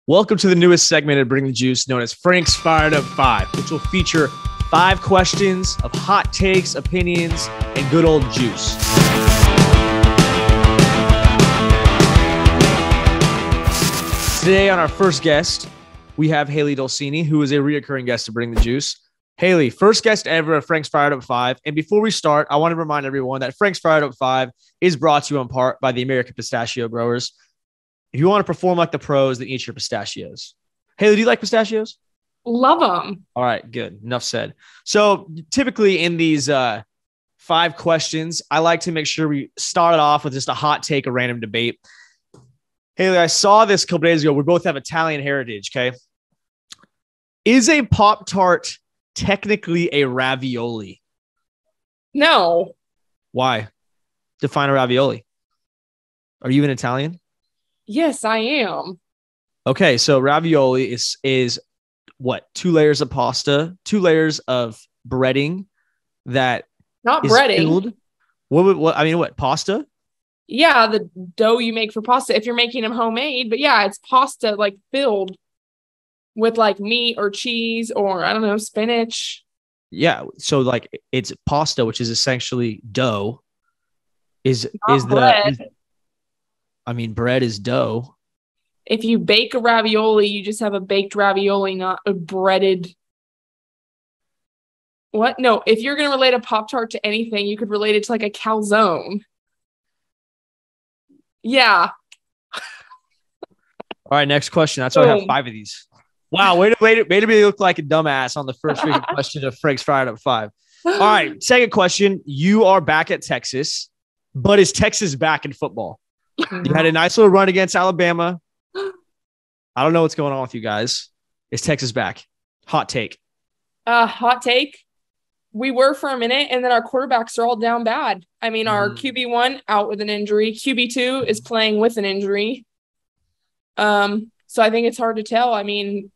Welcome to the newest segment of Bring the Juice, known as Frank's Fired Up 5, which will feature 5 questions of hot takes, opinions, and good old juice. Today on our first guest, we have Haley Dolcini, who is a reoccurring guest to Bring the Juice. Haley, first guest ever of Frank's Fired Up 5. And before we start, I want to remind everyone that Frank's Fired Up 5 is brought to you in part by the American Pistachio Growers. If you want to perform like the pros, then eat your pistachios. Haley, do you like pistachios? Love them. All right, good. Enough said. So typically in these 5 questions, I like to make sure we start it off with just a hot take, a random debate. Haley, I saw this a couple days ago. We both have Italian heritage, okay? Is a Pop-Tart technically a ravioli? No. Why? Define a ravioli. Are you an Italian? Yes, I am. Okay, so ravioli is what? 2 layers of pasta, 2 layers of breading that Not is breading. filled. What pasta? Yeah, the dough you make for pasta if you're making them homemade. But yeah, it's pasta like filled with like meat or cheese or I don't know, spinach. Yeah, so like it's pasta, which is essentially dough. Bread is dough. If you bake a ravioli, you just have a baked ravioli, not a breaded. What? No, if you're going to relate a Pop-Tart to anything, you could relate it to like a calzone. Yeah. All right, next question. That's why I have 5 of these. Wow, way to me look like a dumbass on the first freaking question of Frank's Fired Up 5. All right, second question. You are back at Texas, but is Texas back in football? You had a nice little run against Alabama. I don't know what's going on with you guys. Is Texas back? Hot take. Hot take. We were for a minute, and then our quarterbacks are all down bad. I mean, our QB1 out with an injury. QB2 is playing with an injury. So I think it's hard to tell. I mean,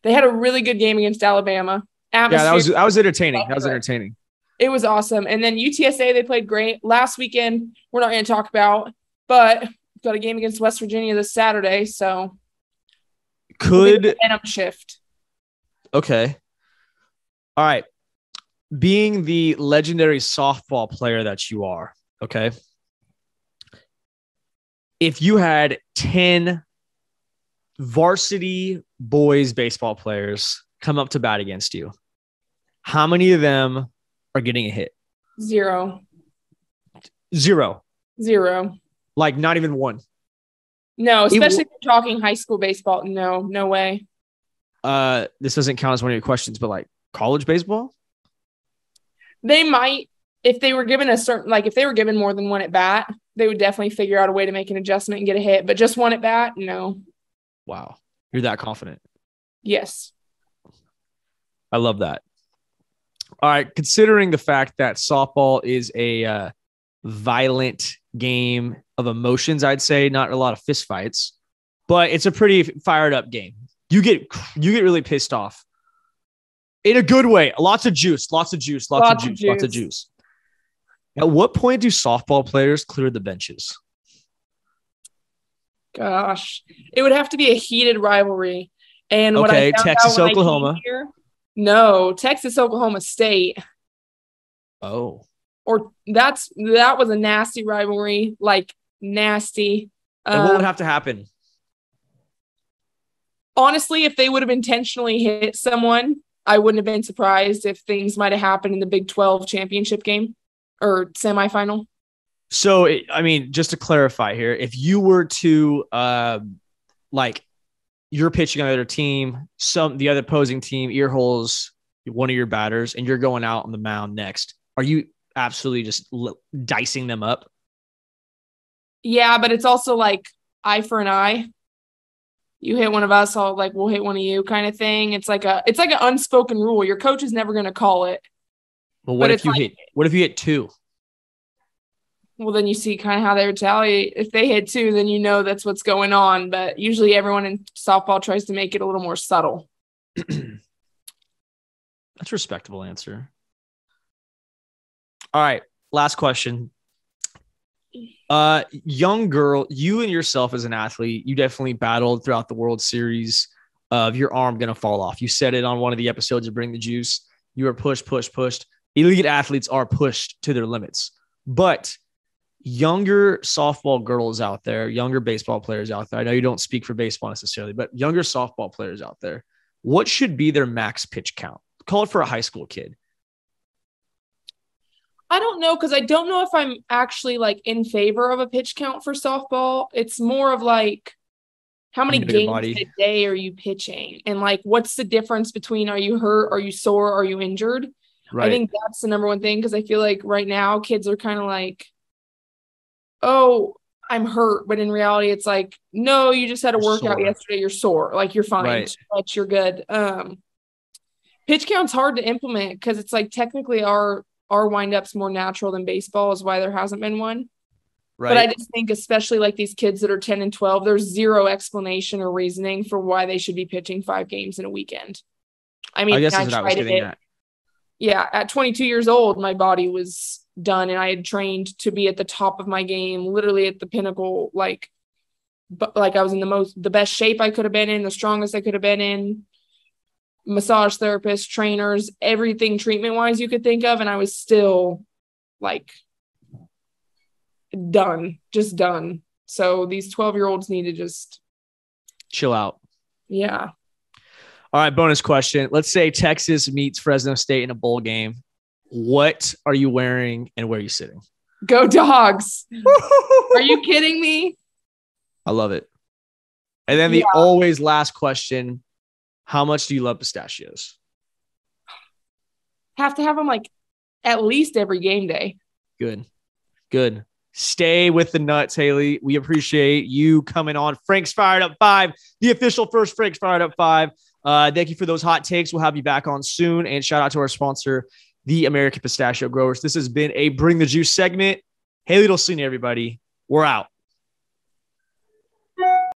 they had a really good game against Alabama. That was entertaining. That was entertaining. It was awesome. And then UTSA, they played great. Last weekend, we're not going to talk about, but got a game against West Virginia this Saturday, so could momentum shift. Okay. All right. Being the legendary softball player that you are, okay? If you had 10 varsity boys baseball players come up to bat against you, how many of them are getting a hit? 0. Like not even 1. No, especially if you're talking high school baseball. No way. This doesn't count as one of your questions, but like college baseball? They might, if they were given if they were given more than 1 at bat, they would definitely figure out a way to make an adjustment and get a hit. But just 1 at bat, no. Wow. You're that confident. Yes. I love that. All right. Considering the fact that softball is a violent game of emotions, I'd say not a lot of fist fights, but it's a pretty fired up game. You get really pissed off in a good way. Lots of juice. At what point do softball players clear the benches? Gosh, it would have to be a heated rivalry. And okay, Texas, Oklahoma. No, Texas, Oklahoma State. Oh. Or that was a nasty rivalry, like nasty. And what would have to happen? Honestly, if they would have intentionally hit someone, I wouldn't have been surprised if things might have happened in the Big 12 championship game or semifinal. So, just to clarify here, if you were to, you're pitching on the other team, the other opposing team ear holes one of your batters, and you're going out on the mound next, are you absolutely just dicing them up? Yeah, but it's also like eye for an eye. You hit one of us, we'll hit one of you kind of thing. It's like an unspoken rule. Your coach is never going to call it. Well, what if you hit 2? Well, then you see kind of how they retaliate. If they hit 2, then you know that's what's going on. But usually everyone in softball tries to make it a little more subtle. That's a respectable answer. All right. Last question. Young girl, you and yourself as an athlete, you definitely battled throughout the World Series of your arm going to fall off. You said it on one of the episodes of Bring the Juice. You were pushed. Elite athletes are pushed to their limits. But younger softball girls out there, younger baseball players out there, I know you don't speak for baseball necessarily, but younger softball players out there, what should be their max pitch count? Call it for a high school kid. I don't know, because I don't know if I'm actually like in favor of a pitch count for softball. It's more of like, how many games a day are you pitching? And like, what's the difference between, are you hurt? Are you sore? Are you injured? Right. I think that's the number one thing, because I feel like right now kids are kind of like, oh, I'm hurt. But in reality, it's like, no, you just had a workout yesterday. You're sore. Like, you're fine. Stretch, you're good. Pitch count's hard to implement, because it's like technically our wind-up's more natural than baseball, is why there hasn't been one. Right. But I just think, especially like these kids that are 10 and 12, there's zero explanation or reasoning for why they should be pitching 5 games in a weekend. I mean, I guess that's what I was getting at. Yeah, at 22 years old, my body was done, and I had trained to be at the top of my game, literally at the pinnacle, like I was in the best shape I could have been in, the strongest I could have been in. Massage therapists, trainers, everything treatment-wise you could think of, and I was still like just done. So these 12-year-olds need to just chill out. Yeah. All right, bonus question. Let's say Texas meets Fresno State in a bowl game. What are you wearing and where are you sitting? Go Dogs. Are you kidding me? I love it. And then the always last question, how much do you love pistachios? Have to have them like at least every game day. Good. Stay with the nuts, Haley. We appreciate you coming on Frank's Fired Up 5, the official first Frank's Fired Up 5. Thank you for those hot takes. We'll have you back on soon. And shout out to our sponsor, the American Pistachio Growers. This has been a Bring the Juice segment. Haley Dolcini, everybody. We're out.